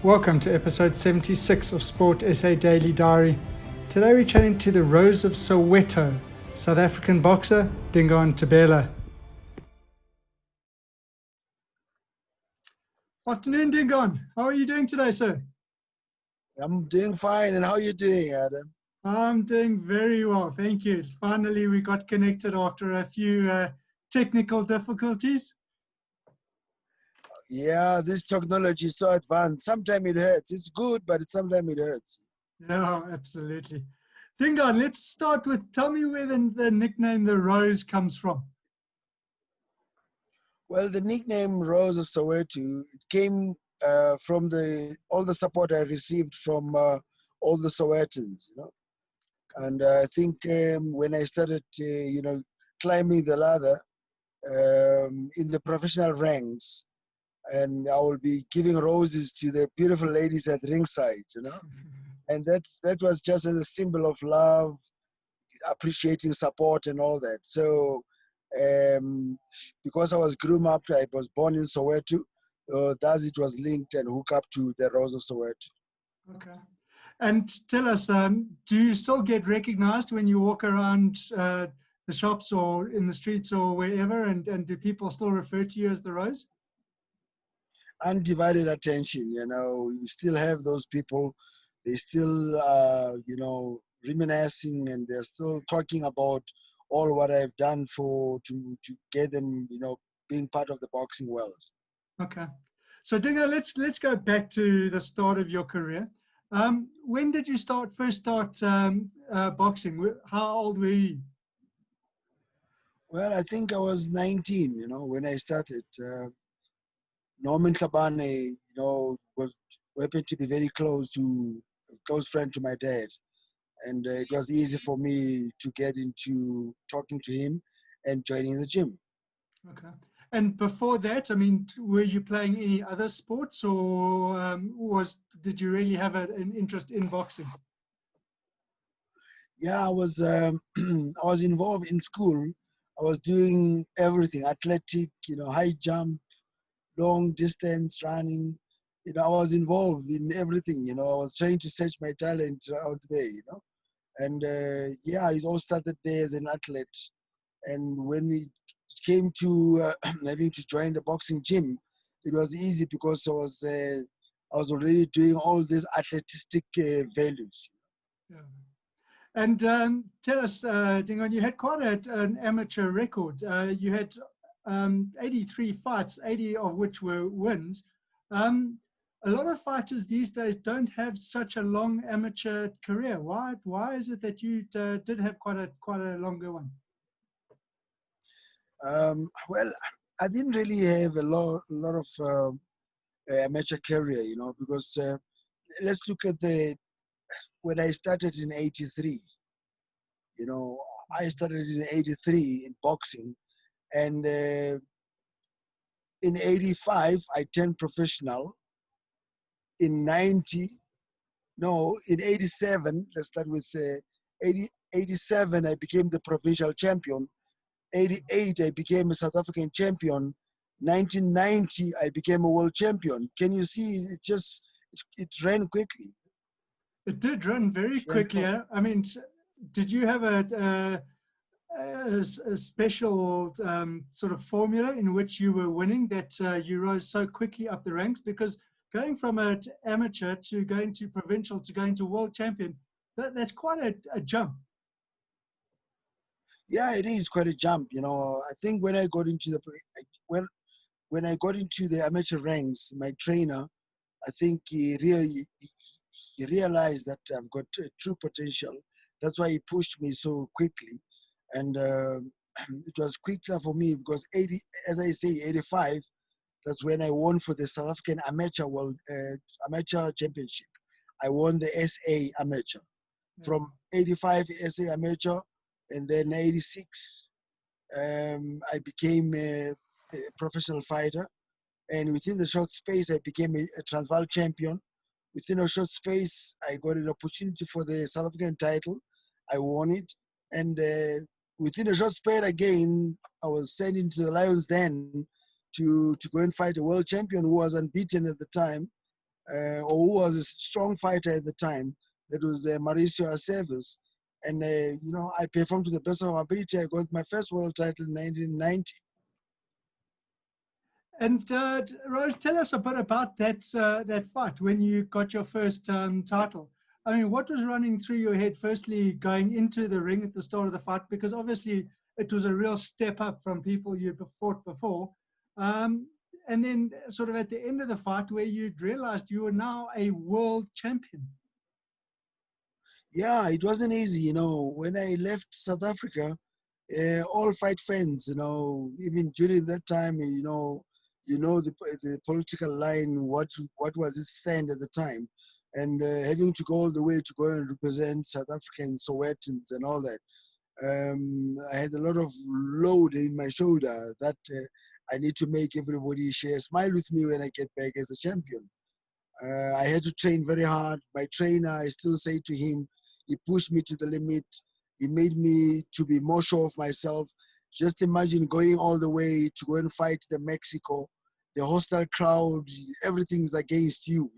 Welcome to episode 76 of Sport SA Daily Diary. Today we're chatting to the Rose of Soweto, South African boxer Dingaan Thobela. Afternoon, Dingaan. How are you doing today, sir? I'm doing fine. And how are you doing, Adam? I'm doing very well, thank you. Finally, we got connected after a few technical difficulties. Yeah, this technology is so advanced. Sometimes it hurts. It's good, but sometimes it hurts. Yeah, absolutely. Dingaan, let's start with, tell me where the nickname The Rose comes from. Well, the nickname Rose of Soweto, it came from all the support I received from all the Sowetans, And I think when I started, climbing the ladder in the professional ranks, and I will be giving roses to the beautiful ladies at ringside, And that was just a symbol of love, appreciating support and all that. So because I was groomed up, I was born in Soweto, thus it was linked and hooked up to the Rose of Soweto. Okay. And tell us, do you still get recognized when you walk around the shops or in the streets or wherever? And do people still refer to you as the Rose? Undivided attention, you still have those people. They still, reminiscing, and they're still talking about all what I've done to get them, being part of the boxing world. Okay. So Dingo, let's go back to the start of your career. When did you first start boxing? How old were you? Well, I think I was 19, when I started. Norman Tabane, was happened to be very close friend to my dad. And it was easy for me to get into talking to him and joining the gym. Okay. And before that, I mean, were you playing any other sports, or did you really have an interest in boxing? Yeah, I was I was involved in school. I was doing everything: athletic, high jump, long distance running. I was involved in everything. I was trying to search my talent out there. And yeah, it all started there as an athlete. And when we came to having to join the boxing gym, it was easy because I was already doing all these athletic values. Yeah. And tell us, Dingaan, you had quite an amateur record. You had 83 fights, 80 of which were wins. A lot of fighters these days don't have such a long amateur career. Why is it that you did have quite a longer one? Well, I didn't really have a lot of amateur career, because let's look at when I started in '83. I started in '83 in boxing, and in '85 I turned professional. In in '87, let's start with 87, I became the provincial champion. '88, I became a South African champion. 1990, I became a world champion. Can you see? It ran quickly. It did run very quickly. I mean, did you have a special sort of formula in which you were winning that you rose so quickly up the ranks? Because going from an amateur to going to provincial to going to world champion, that's quite a jump. Yeah, it is quite a jump. I think when I got into when I got into the amateur ranks, my trainer, I think he realized that I've got true potential. That's why he pushed me so quickly, and it was quicker for me because as I say, '85. That's when I won for the South African amateur championship. I won the SA amateur. From '85 SA amateur, and then '86 I became a professional fighter. And within the short space, I became a Transvaal champion. Within a short space, I got an opportunity for the South African title. I won it. And within a short space again, I was sent into the Lions Den to go and fight a world champion who was unbeaten at the time. or who was a strong fighter at the time. That was Mauricio Aceves. And, I performed to the best of my ability. I got my first world title in 1990. And Rose, tell us a bit about that fight when you got your first title. I mean, what was running through your head, firstly, going into the ring at the start of the fight? Because obviously it was a real step up from people you'd fought before. And then sort of at the end of the fight where you'd realized you were now a world champion. Yeah, it wasn't easy. When I left South Africa, all fight fans, even during that time, the political line, what was its stand at the time, and having to go all the way to go and represent South African Sowetans and all that. I had a lot of load in my shoulder that I need to make everybody share a smile with me when I get back as a champion. I had to train very hard. My trainer, I still say to him, he pushed me to the limit. He made me to be more sure of myself. Just imagine going all the way to go and fight the Mexico, the hostile crowd, everything's against you,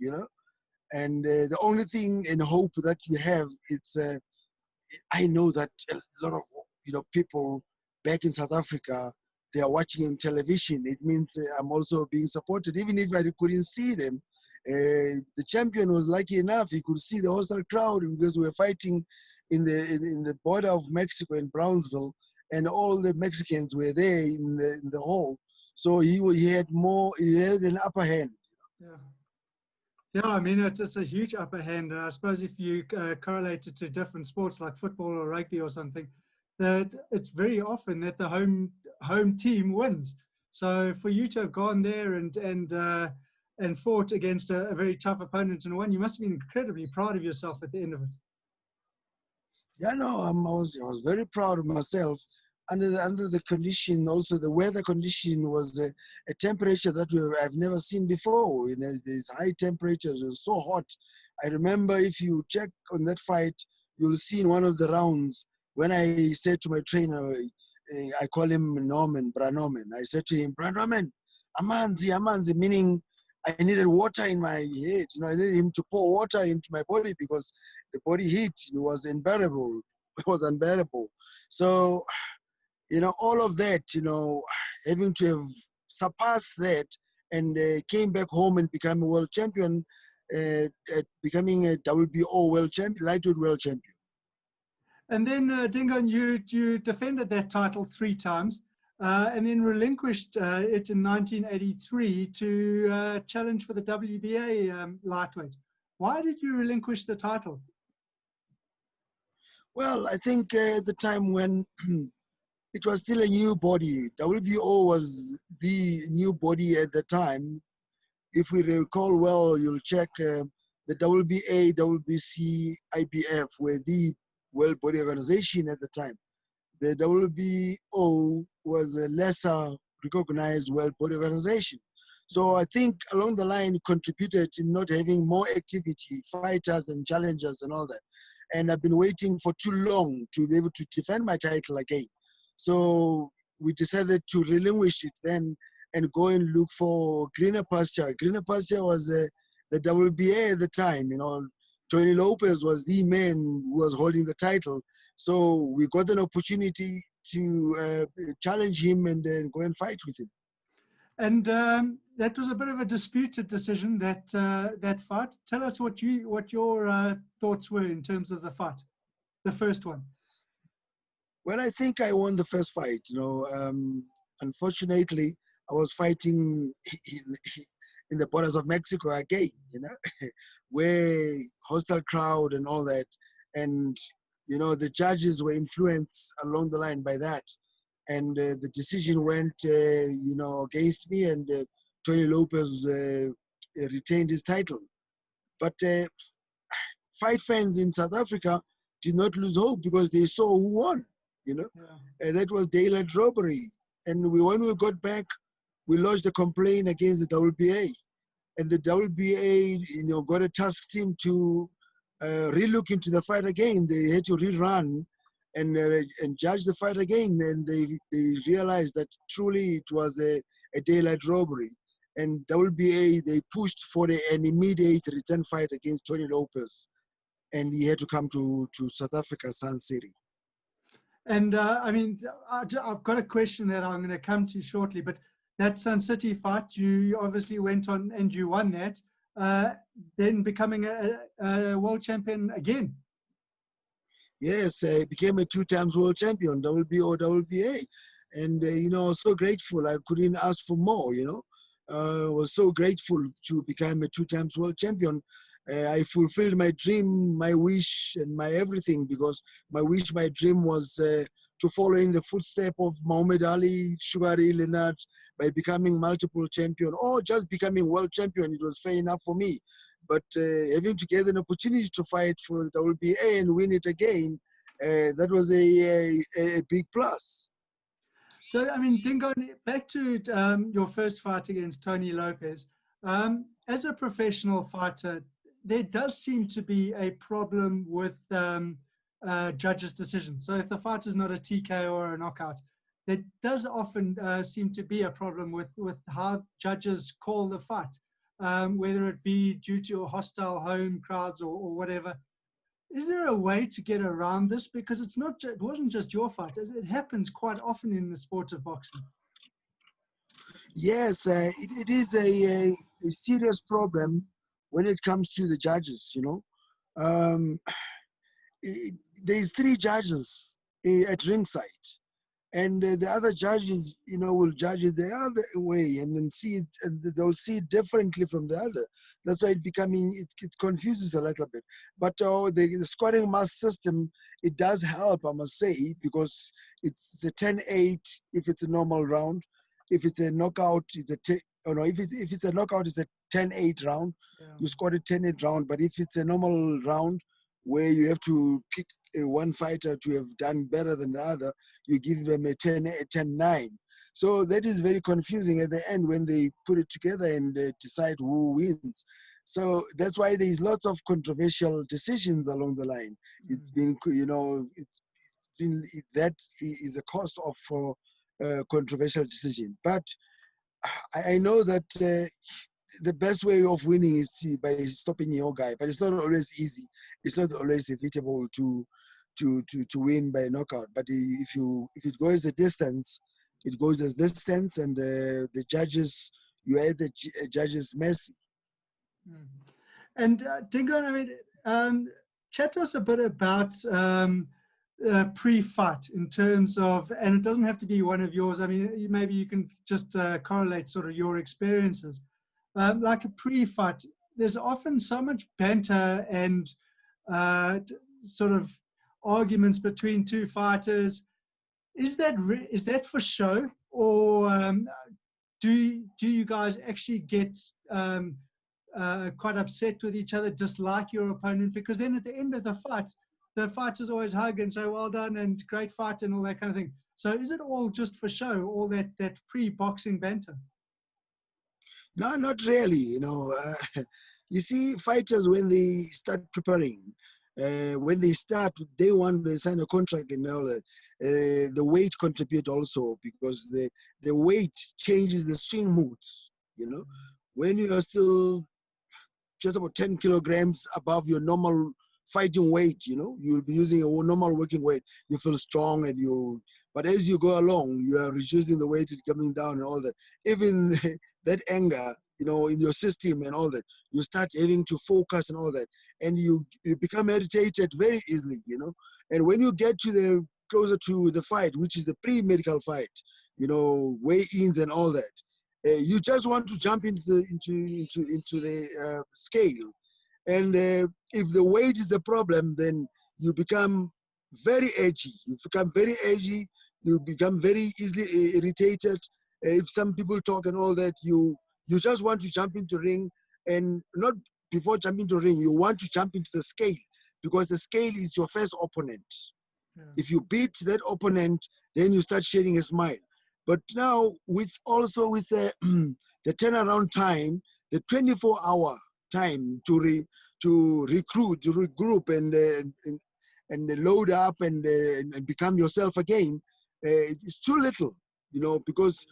And the only thing and hope that you have is, I know that a lot of people back in South Africa, they are watching on television. It means I'm also being supported, even if I couldn't see them. The champion was lucky enough; he could see the hostile crowd because we were fighting in the border of Mexico in Brownsville, and all the Mexicans were there in the hall. So he had an upper hand. Yeah. Yeah, I mean, it's a huge upper hand. I suppose if you correlate it to different sports like football or rugby or something, that it's very often that the home team wins. So for you to have gone there and fought against a very tough opponent and won, you must have been incredibly proud of yourself at the end of it. Yeah, no, I was very proud of myself. Under the condition, also the weather condition was a temperature that I've never seen before. These high temperatures, it was so hot. I remember, if you check on that fight, you'll see in one of the rounds when I said to my trainer, I call him Norman, Bra Norman. I said to him, Bra Norman, amanzi, meaning I needed water in my head. I needed him to pour water into my body because the body heat was unbearable. It was unbearable. So, all of that, having to have surpassed that and came back home and become a world champion, becoming a WBO world champion, lightweight world champion. And then, Dingaan, you defended that title 3 times and then relinquished it in 1983 to challenge for the WBA lightweight. Why did you relinquish the title? Well, I think at the time when it was still a new body. WBO was the new body at the time. If we recall well, you'll check the WBA, WBC, IBF were the world body organization at the time. The WBO was a lesser recognized world body organization. So I think along the line contributed in not having more activity, fighters and challengers and all that. And I've been waiting for too long to be able to defend my title again. So we decided to relinquish it then and go and look for greener pasture. Greener pasture was the WBA at the time. Tony Lopez was the man who was holding the title. So we got an opportunity to challenge him and then go and fight with him. And that was a bit of a disputed decision, that fight. Tell us what your thoughts were in terms of the fight, the first one. Well, I think I won the first fight. Unfortunately, I was fighting in the borders of Mexico again, where hostile crowd and all that. And, the judges were influenced along the line by that. And the decision went, against me, and Tony Lopez retained his title. But fight fans in South Africa did not lose hope because they saw who won. That was daylight robbery. And when we got back, we lodged a complaint against the WBA. And the WBA, got a task team to relook into the fight again. They had to rerun and judge the fight again. And they realized that truly it was a daylight robbery. and WBA, they pushed for an immediate return fight against Tony Lopez, and he had to come to South Africa, Sun City. And I mean, I've got a question that I'm going to come to shortly, but that Sun City fight, you obviously went on and you won that, then becoming a world champion again. Yes, I became a 2 times world champion, WBO, WBA. And, you know, I was so grateful. I couldn't ask for more, you know. I was so grateful to become a 2 times world champion. I fulfilled my dream, my wish, and my everything, because my wish, my dream was to follow in the footsteps of Muhammad Ali, Sugar Ray Leonard, by becoming multiple champion, or just becoming world champion. It was fair enough for me. But having to get an opportunity to fight for the WBA and win it again, that was a big plus. So, I mean, Dingaan, back to your first fight against Tony Lopez. As a professional fighter, there does seem to be a problem with judges' decisions. So if the fight is not a TKO or a knockout, there does often seem to be a problem with how judges call the fight, whether it be due to hostile home crowds or whatever. Is there a way to get around this? Because it's not, it wasn't just your fight. It happens quite often in the sport of boxing. Yes, it is a serious problem when it comes to the judges, you know. There's 3 judges at ringside, and the other judges, you know, will judge it the other way and then see it, and they'll see it differently from the other. That's why it confuses a little bit. But the scoring mass system, it does help, I must say, because it's a 10-8 if it's a normal round. If it's a knockout, it's if it's a knockout, it's a 10-8 round. Yeah. You scored a 10-8 round. But if it's a normal round where you have to pick one fighter to have done better than the other, you give them a 10-9. So that is very confusing at the end when they put it together and decide who wins. So that's why there's lots of controversial decisions along the line. Mm-hmm. It's been, you know, that is a cost of controversial decision. But I know that the best way of winning is by stopping your guy, but it's not always easy. It's not always inevitable to win by knockout. But if it goes the distance, it goes as distance, and the judges, you are at the judges' mercy. And Dingaan, I mean, chat to us a bit about pre-fight in terms of, and it doesn't have to be one of yours. I mean, maybe you can just correlate sort of your experiences. Like a pre-fight, there's often so much banter and sort of arguments between 2 fighters. Is that for show, or do you guys actually get quite upset with each other, dislike your opponent? Because then at the end of the fighters always hug and say, well done and great fight and all that kind of thing. So is it all just for show, all that pre-boxing banter? No, not really. You know, you see, fighters, when they start preparing, when they start, they want to sign a contract and all that. The weight contribute also, because the weight changes the swing moods. You know, when you are still just about 10 kilograms above your normal fighting weight, you know, you'll be using a normal working weight. You feel strong, but as you go along, you are reducing the weight, it's coming down and all that. Even that anger, you know, in your system and all that, you start having to focus and all that, and you become irritated very easily, you know. And when you get to closer to the fight, which is the pre-medical fight, you know, weigh-ins and all that, you just want to jump into the scale. And if the weight is the problem, then you become very edgy. You become very edgy. You become very easily irritated. If some people talk and all that, you just want to jump into ring, and not before jumping to ring, you want to jump into the scale, because the scale is your first opponent. Yeah. If you beat that opponent, then you start sharing a smile. But now with the turnaround time, the 24-hour time to recruit, to regroup, and load up and become yourself again, it's too little, you know, because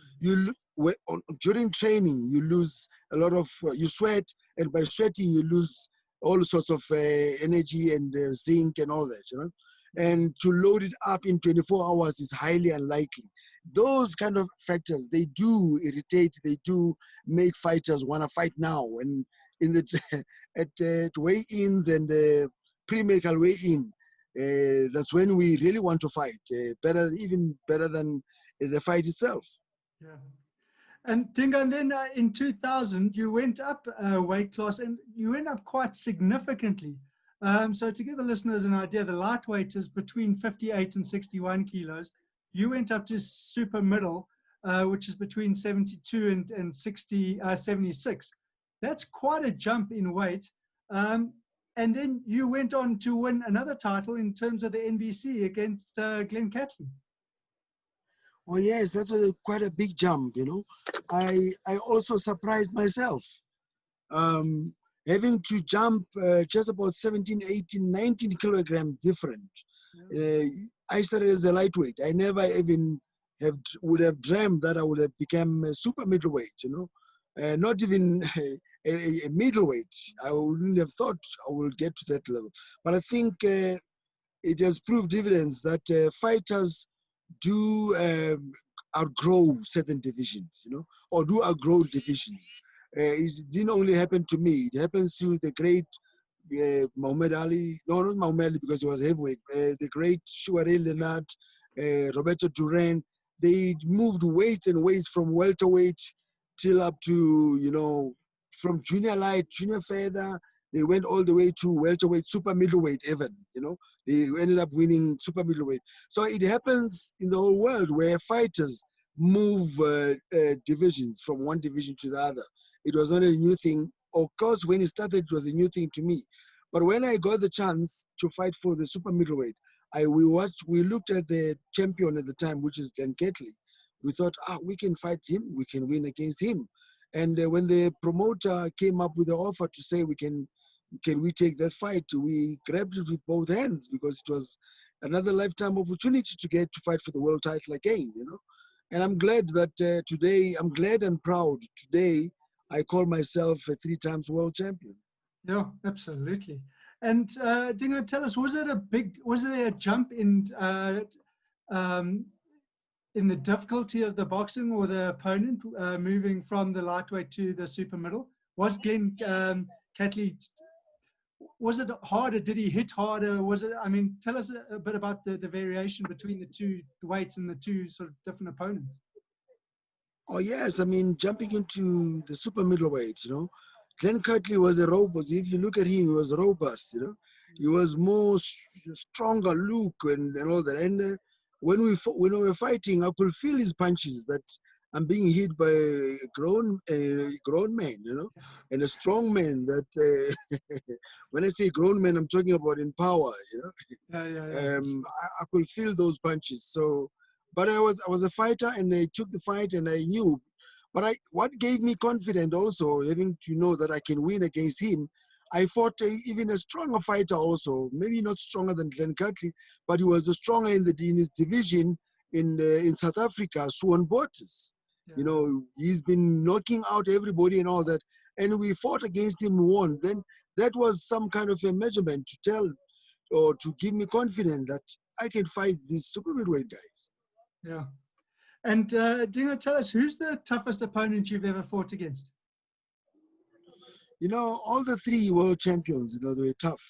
during training, you lose a lot of, you sweat, and by sweating, you lose all sorts of energy and zinc and all that, you know. And to load it up in 24 hours is highly unlikely. Those kind of factors, they do irritate, they do make fighters want to fight now. And in the at weigh-ins and pre-medical weigh-in, that's when we really want to fight, even better than the fight itself. Yeah. And Dingaan, then in 2000, you went up a weight class, and you went up quite significantly. So to give the listeners an idea, the lightweight is between 58 and 61 kilos. You went up to super middle, which is between 72 and 76. That's quite a jump in weight. And then you went on to win another title in terms of the NBC against Glenn Catley. Oh yes, that was quite a big jump, you know. I also surprised myself. Having to jump just about 17, 18, 19 kilograms different. I started as a lightweight. I never even would have dreamed that I would have become a super middleweight, you know. Not even a middleweight. I wouldn't have thought I would get to that level. But I think it has proved dividends that fighters do outgrow certain divisions, you know, or do outgrow division. It didn't only happen to me. It happens to the great Muhammad Ali. No, not Muhammad Ali because he was heavyweight. The great Sugar Ray Leonard, Roberto Duran. They moved weights and weights from welterweight till up to, you know, from junior light, junior feather. They went all the way to welterweight, super middleweight even, you know. They ended up winning super middleweight. So it happens in the whole world where fighters move divisions from one division to the other. It was not a new thing. Of course, when it started, it was a new thing to me. But when I got the chance to fight for the super middleweight, we looked at the champion at the time, which is Glenn Catley. We thought, we can fight him, we can win against him. And when the promoter came up with the offer to say can we take that fight, we grabbed it with both hands because it was another lifetime opportunity to get to fight for the world title again, you know. And I'm glad that today, I'm glad and proud today, I call myself a 3 times world champion. Yeah, absolutely. And Dingaan, tell us, was there a jump in the difficulty of the boxing or the opponent moving from the lightweight to the super middle? Was Glenn Catley, was it harder? Did he hit harder? Was it, I mean, tell us a bit about the variation between the two weights and the two sort of different opponents. Oh yes, I mean, jumping into the super middleweight, you know, Glenn Catley was a robust. If you look at him, he was robust, you know. He was more stronger look and all that. And when we were fighting, I could feel his punches that I'm being hit by a grown man, you know, and a strong man that, when I say grown man, I'm talking about in power, you know. Yeah. I could feel those punches. So, but I was a fighter and I took the fight and I knew. But what gave me confidence also, having to know that I can win against him, I fought even a stronger fighter also, maybe not stronger than Glenn Catley, but he was stronger in his division in South Africa, Suwon Bottas. Yeah. You know, he's been knocking out everybody and all that. And we fought against him, won. Then that was some kind of a measurement to tell or to give me confidence that I can fight these super middleweight guys. Yeah. And Dingaan, tell us, who's the toughest opponent you've ever fought against? You know, all the 3 world champions, you know, they were tough.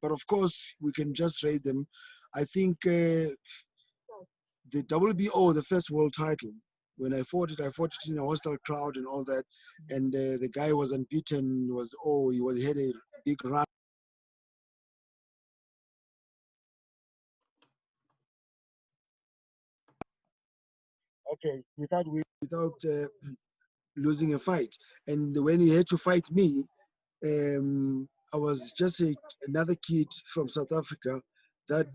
But of course, we can just rate them. I think the WBO, the first world title, when I fought it in a hostile crowd and all that. And the guy was unbeaten, he had a big run. Okay, without losing a fight. And when he had to fight me, I was just another kid from South Africa that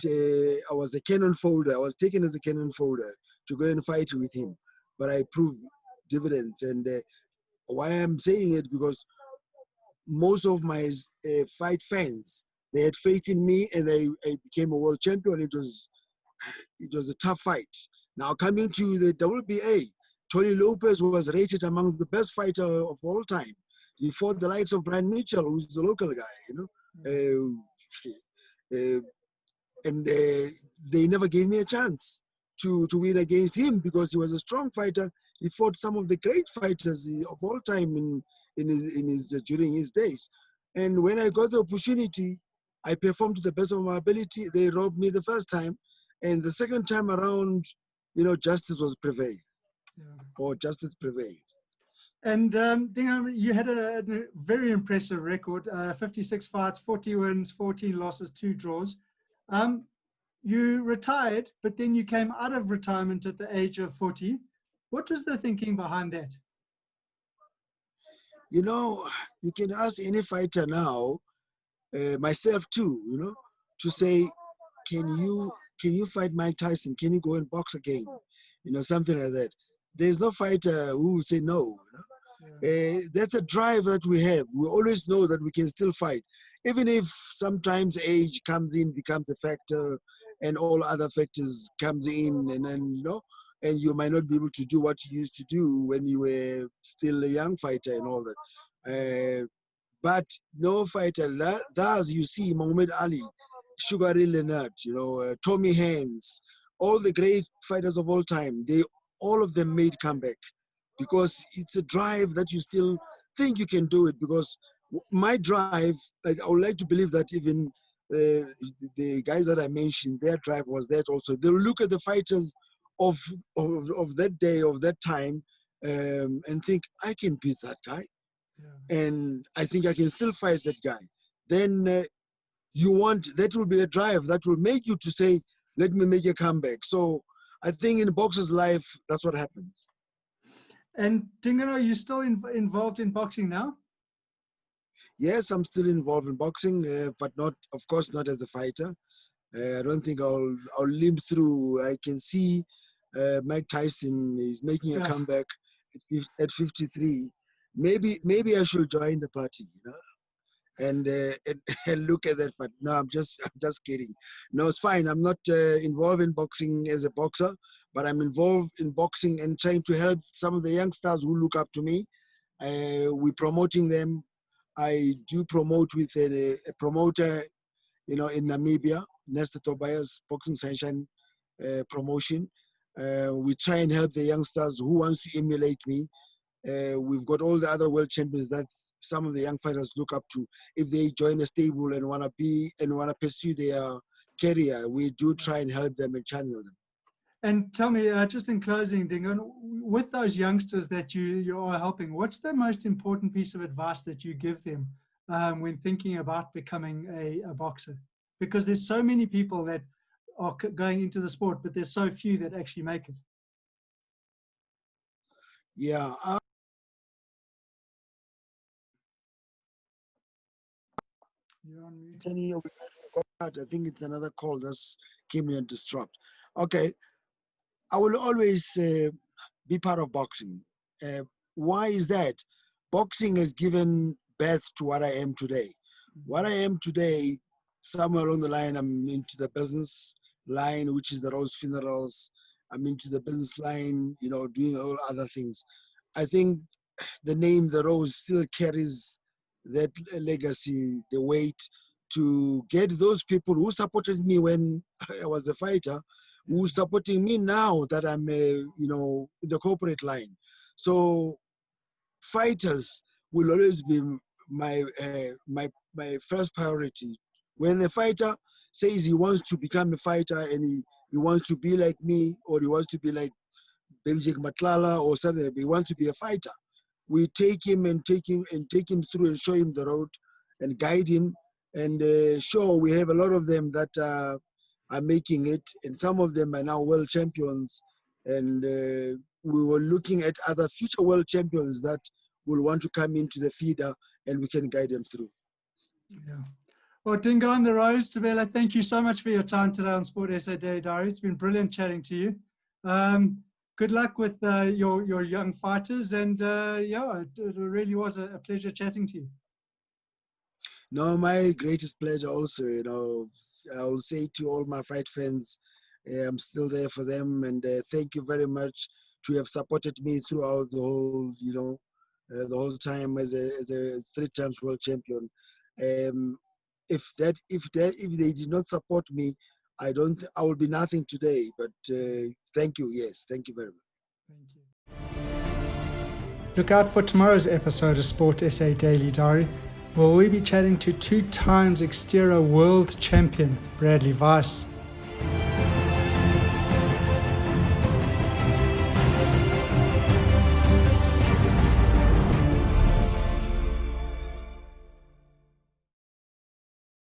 I was a cannon folder. I was taken as a cannon folder to go and fight with him. But I proved dividends. And why I'm saying it, because most of my fight fans, they had faith in me and I became a world champion. It was a tough fight. Now coming to the WBA, Tony Lopez was rated amongst the best fighter of all time. He fought the likes of Brian Mitchell, who's the local guy, and they never gave me a chance to win against him because he was a strong fighter. He fought some of the great fighters of all time during his days. And when I got the opportunity, I performed to the best of my ability. They robbed me the first time, and the second time around, justice was prevailed, or justice prevailed. And Dingaan, you had a very impressive record: 56 fights, 40 wins, 14 losses, 2 draws. You retired, but then you came out of retirement at the age of 40. What was the thinking behind that? You can ask any fighter now, myself too, to say, can you fight Mike Tyson? Can you go and box again? Something like that. There's no fighter who will say no. That's a drive that we have. We always know that we can still fight, even if sometimes age comes in, becomes a factor, and all other factors comes in, and then and you might not be able to do what you used to do when you were still a young fighter and all that. But no fighter does. You see Muhammad Ali, Sugar Ray Leonard, Tommy Hanks, all the great fighters of all time. All of them made comeback because it's a drive that you still think you can do it. Because my drive, I would like to believe that even the guys that I mentioned, their drive was that also. They'll look at the fighters of that day, of that time, and think, I can beat that guy. And I think I can still fight that guy. Then that will be a drive that will make you to say, let me make a comeback. So I think in a boxer's life, that's what happens. And Dingaan, are you still involved in boxing now? Yes, I'm still involved in boxing, but not, of course, not as a fighter. I don't think I'll limp through. I can see Mike Tyson is making a comeback at 53. Maybe I should join the party, and look at that. But no, I'm just kidding. No, it's fine. I'm not involved in boxing as a boxer, but I'm involved in boxing and trying to help some of the youngsters who look up to me. We're promoting them. I do promote with a promoter, in Namibia, Nesta Tobias Boxing Sunshine promotion. We try and help the youngsters who wants to emulate me. We've got all the other world champions that some of the young fighters look up to. If they join a stable and want to pursue their career, we do try and help them and channel them. And tell me, just in closing, Dingaan, with those youngsters that you are helping, what's the most important piece of advice that you give them when thinking about becoming a boxer? Because there's so many people that are going into the sport, but there's so few that actually make it. Yeah. You're on mute. I think it's another call that's came in and disrupt. Okay. I will always be part of boxing. Why is that? Boxing has given birth to what I am today. What I am today, somewhere along the line, I'm into the business line, which is the Rose Funerals. I'm into the business line, doing all other things. I think the name The Rose still carries that legacy, the weight to get those people who supported me when I was a fighter, who's supporting me now that I'm, in the corporate line. So fighters will always be my first priority. When the fighter says he wants to become a fighter and he wants to be like me, or he wants to be like Benjik Matlala or something, he wants to be a fighter, we take him through and show him the road and guide him. And sure, we have a lot of them that are making it, and some of them are now world champions. And we were looking at other future world champions that will want to come into the feeder, and we can guide them through. Yeah. Well, Dingaan Thobela, thank you so much for your time today on Sport SA Daily Diary. It's been brilliant chatting to you. Good luck with your young fighters, and it really was a pleasure chatting to you. No, my greatest pleasure also. I will say to all my fight fans, I'm still there for them, and thank you very much to have supported me throughout the whole, the whole time as a 3 times world champion. If they did not support me, I will be nothing today. But thank you. Yes, thank you very much. Thank you. Look out for tomorrow's episode of Sport SA Daily Diary, where we'll be chatting to 2 times exterior world champion Bradley Weiss.